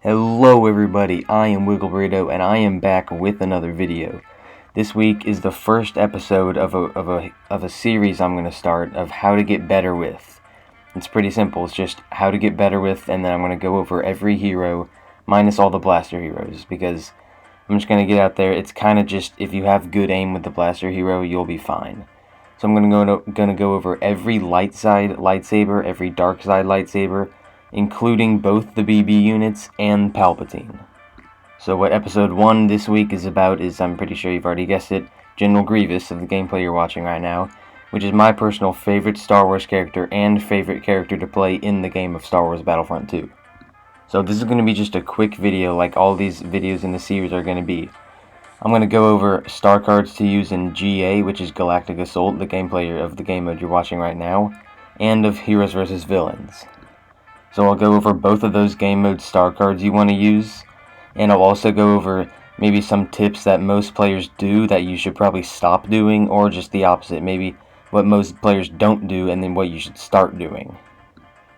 Hello everybody, I am Wiggle Burrito and I am back with another video. This week is the first episode of a series I'm going to start of how to get better with. It's pretty simple, it's just how to get better with, and then I'm going to go over every hero minus all the blaster heroes, because I'm just going to get out there. It's kind of just, if you have good aim with the blaster hero, you'll be fine. So I'm going to go over every light side lightsaber, every dark side lightsaber, including both the BB units and Palpatine. So what episode 1 this week is about is, I'm pretty sure you've already guessed it, General Grievous of the gameplay you're watching right now, which is my personal favorite Star Wars character and favorite character to play in the game of Star Wars Battlefront 2. So this is going to be just a quick video like all these videos in the series are going to be. I'm going to go over star cards to use in GA, which is Galactic Assault, the gameplay of the game mode you're watching right now, and of Heroes vs. Villains. So I'll go over both of those game mode star cards you want to use, and I'll also go over maybe some tips that most players do that you should probably stop doing, or just the opposite, maybe what most players don't do and then what you should start doing.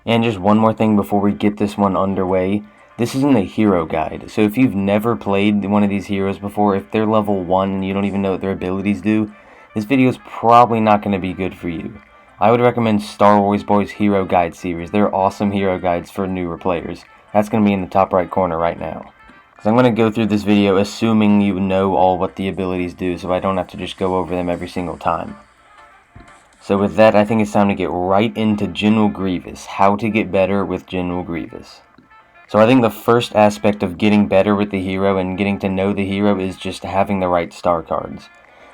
And just one more thing before we get this one underway, this isn't a hero guide, so if you've never played one of these heroes before, if they're level 1 and you don't even know what their abilities do, this video is probably not going to be good for you. I would recommend Star Wars Boys Hero Guide series. They're awesome hero guides for newer players. That's going to be in the top right corner right now. Because I'm going to go through this video assuming you know all what the abilities do, so I don't have to just go over them every single time. So with that, I think it's time to get right into General Grievous. How to get better with General Grievous. So I think the first aspect of getting better with the hero and getting to know the hero is just having the right star cards.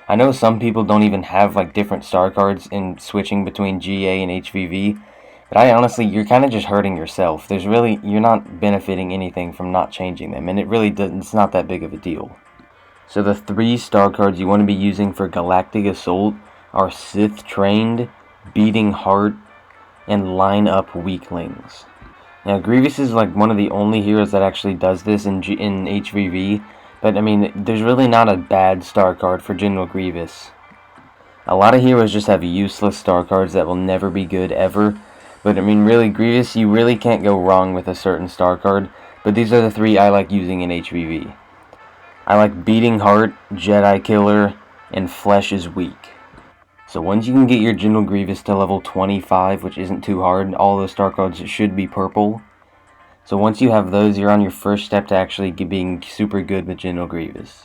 I know some people don't even have like different star cards in switching between GA and HVV, but you're kind of just hurting yourself. You're not benefiting anything from not changing them, and it's not that big of a deal. So the 3 star cards you want to be using for Galactic Assault are Sith Trained, Beating Heart, and Line Up Weaklings. Now Grievous is like one of the only heroes that actually does this in HVV. But, I mean, there's really not a bad star card for General Grievous. A lot of heroes just have useless star cards that will never be good ever. But, I mean, really, Grievous, you really can't go wrong with a certain star card. But these are the 3 I like using in HVV. I like Beating Heart, Jedi Killer, and Flesh is Weak. So once you can get your General Grievous to level 25, which isn't too hard, all those star cards should be purple. So once you have those, you're on your first step to actually being super good with General Grievous.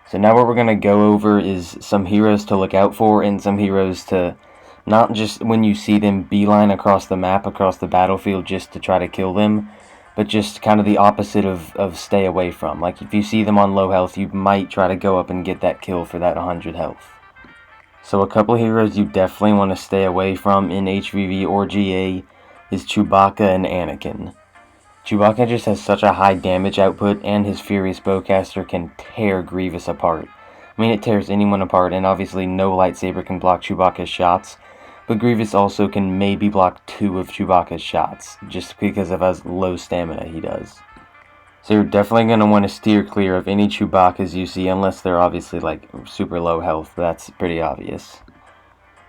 So now what we're going to go over is some heroes to look out for, and some heroes to not just when you see them beeline across the map, across the battlefield just to try to kill them, but just kind of the opposite of stay away from. Like if you see them on low health, you might try to go up and get that kill for that 100 health. So a couple heroes you definitely want to stay away from in HVV or GA is Chewbacca and Anakin. Chewbacca just has such a high damage output, and his Furious Bowcaster can tear Grievous apart. I mean, it tears anyone apart, and obviously no lightsaber can block Chewbacca's shots, but Grievous also can maybe block 2 of Chewbacca's shots, just because of how low stamina he does. So you're definitely going to want to steer clear of any Chewbaccas you see, unless they're obviously like super low health. That's pretty obvious.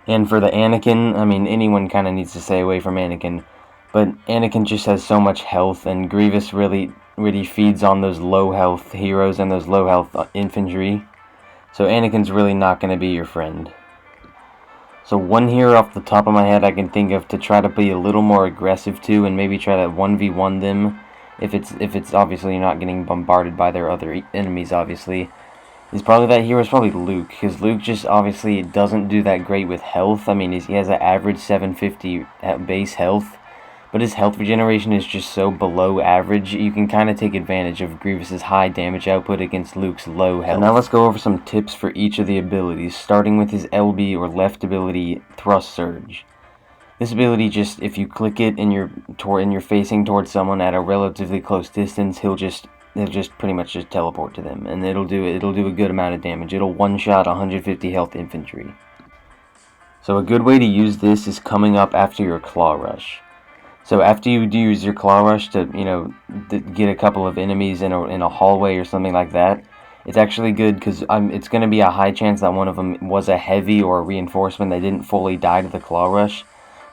And for the Anakin, I mean, anyone kind of needs to stay away from Anakin. But Anakin just has so much health, and Grievous really feeds on those low health heroes and those low health infantry. So Anakin's really not going to be your friend. So one hero off the top of my head I can think of to try to be a little more aggressive to, and maybe try to 1v1 them, if it's obviously you're not getting bombarded by their other enemies, obviously, is probably that hero is probably Luke, because Luke just obviously doesn't do that great with health. I mean, he has an average 750 base health. But his health regeneration is just so below average, you can kind of take advantage of Grievous's high damage output against Luke's low health. So now let's go over some tips for each of the abilities, starting with his LB or left ability, Thrust Surge. This ability just, if you click it and you're facing towards someone at a relatively close distance, he'll just pretty much just teleport to them, and it'll do a good amount of damage. It'll one-shot 150 health infantry. So a good way to use this is coming up after your Claw Rush. So after you do use your Claw Rush to, get a couple of enemies in a hallway or something like that, it's actually good because it's going to be a high chance that one of them was a heavy or a reinforcement that didn't fully die to the Claw Rush.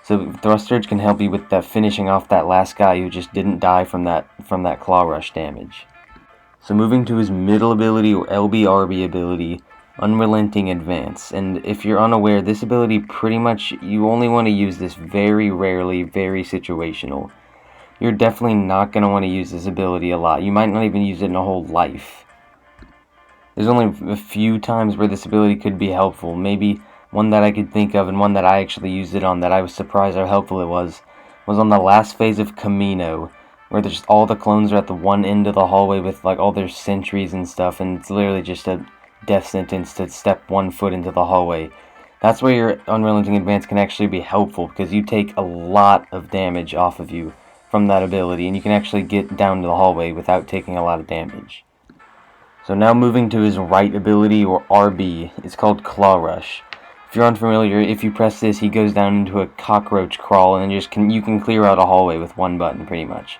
So Thrust Surge can help you with that, finishing off that last guy who just didn't die from that Claw Rush damage. So moving to his middle ability, or LBRB ability, Unrelenting Advance. And if you're unaware, this ability pretty much, you only want to use this very rarely, very situational. You're definitely not going to want to use this ability a lot. You might not even use it in a whole life. There's only a few times where this ability could be helpful. Maybe one that I could think of, and one that I actually used it on that I was surprised how helpful it was on the last phase of Camino, where there's all the clones are at the one end of the hallway with like all their sentries and stuff, and it's literally just a death sentence to step 1 foot into the hallway. That's where your Unrelenting Advance can actually be helpful, because you take a lot of damage off of you from that ability, and you can actually get down to the hallway without taking a lot of damage. So now moving to his right ability, or RB, it's called Claw Rush. If you're unfamiliar, if you press this, he goes down into a cockroach crawl, and then you can clear out a hallway with one button, pretty much.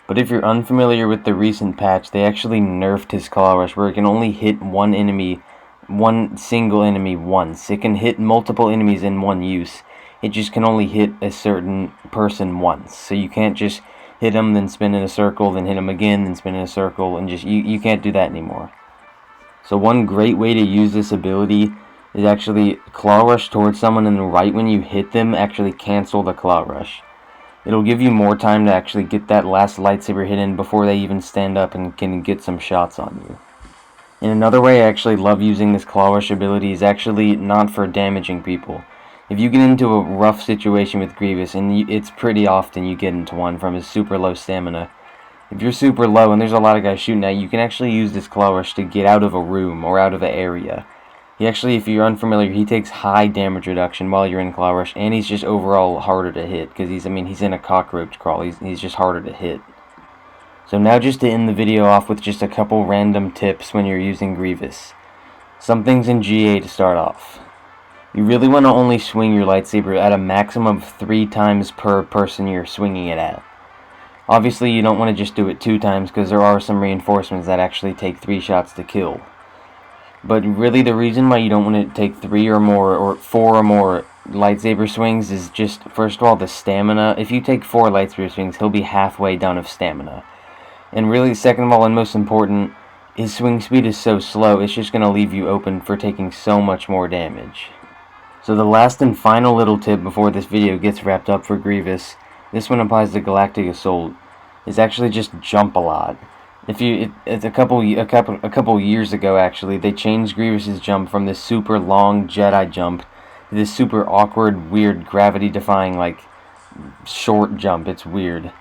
But if you're unfamiliar with the recent patch, they actually nerfed his Claw Rush, where it can only hit one single enemy once. It can hit multiple enemies in one use. It just can only hit a certain person once. So you can't just hit him, then spin in a circle, then hit him again, then spin in a circle, and just you can't do that anymore. So one great way to use this ability is actually Claw Rush towards someone, and right when you hit them, actually cancel the Claw Rush. It'll give you more time to actually get that last lightsaber hit in before they even stand up and can get some shots on you. And another way I actually love using this Claw Rush ability is actually not for damaging people. If you get into a rough situation with Grievous, and it's pretty often you get into one from his super low stamina, if you're super low and there's a lot of guys shooting at you, you can actually use this Claw Rush to get out of a room or out of an area. He actually, if you're unfamiliar, he takes high damage reduction while you're in Claw Rush, and he's just overall harder to hit, because he's in a cockroach crawl, he's just harder to hit. So now just to end the video off with just a couple random tips when you're using Grievous. Some things in GA to start off. You really want to only swing your lightsaber at a maximum of 3 times per person you're swinging it at. Obviously you don't want to just do it 2 times, because there are some reinforcements that actually take 3 shots to kill. But really the reason why you don't want to take 3 or more, or 4 or more lightsaber swings is just, first of all, the stamina. If you take 4 lightsaber swings, he'll be halfway down of stamina. And really, second of all, and most important, his swing speed is so slow, it's just going to leave you open for taking so much more damage. So the last and final little tip before this video gets wrapped up for Grievous, this one applies to Galactic Assault, is actually just jump a lot. It's a couple years ago actually, they changed Grievous's jump from this super long Jedi jump to this super awkward, weird, gravity-defying, like, short jump. It's weird.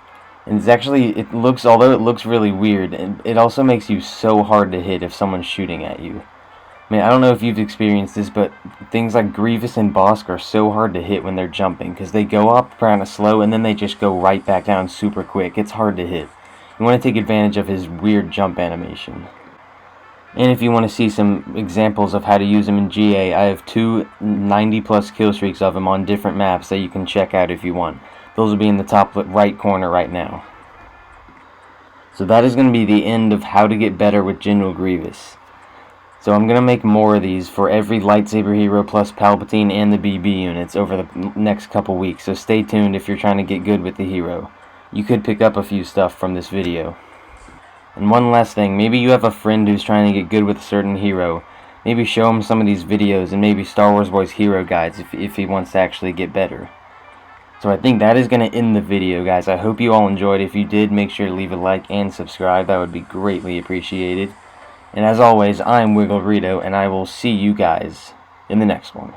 And it's actually, although it looks really weird, it also makes you so hard to hit if someone's shooting at you. I mean, I don't know if you've experienced this, but things like Grievous and Bosk are so hard to hit when they're jumping, because they go up kind of slow, and then they just go right back down super quick. It's hard to hit. You want to take advantage of his weird jump animation. And if you want to see some examples of how to use him in GA, I have 2 90+ kill streaks of him on different maps that you can check out if you want. Those will be in the top right corner right now. So that is going to be the end of how to get better with General Grievous. So I'm going to make more of these for every lightsaber hero plus Palpatine and the BB units over the next couple weeks. So stay tuned if you're trying to get good with the hero. You could pick up a few stuff from this video. And one last thing, maybe you have a friend who's trying to get good with a certain hero. Maybe show him some of these videos and maybe Star Wars Boy's hero guides if he wants to actually get better. So I think that is going to end the video, guys. I hope you all enjoyed. If you did, make sure to leave a like and subscribe. That would be greatly appreciated. And as always, I'm Wiggle Burrito, and I will see you guys in the next one.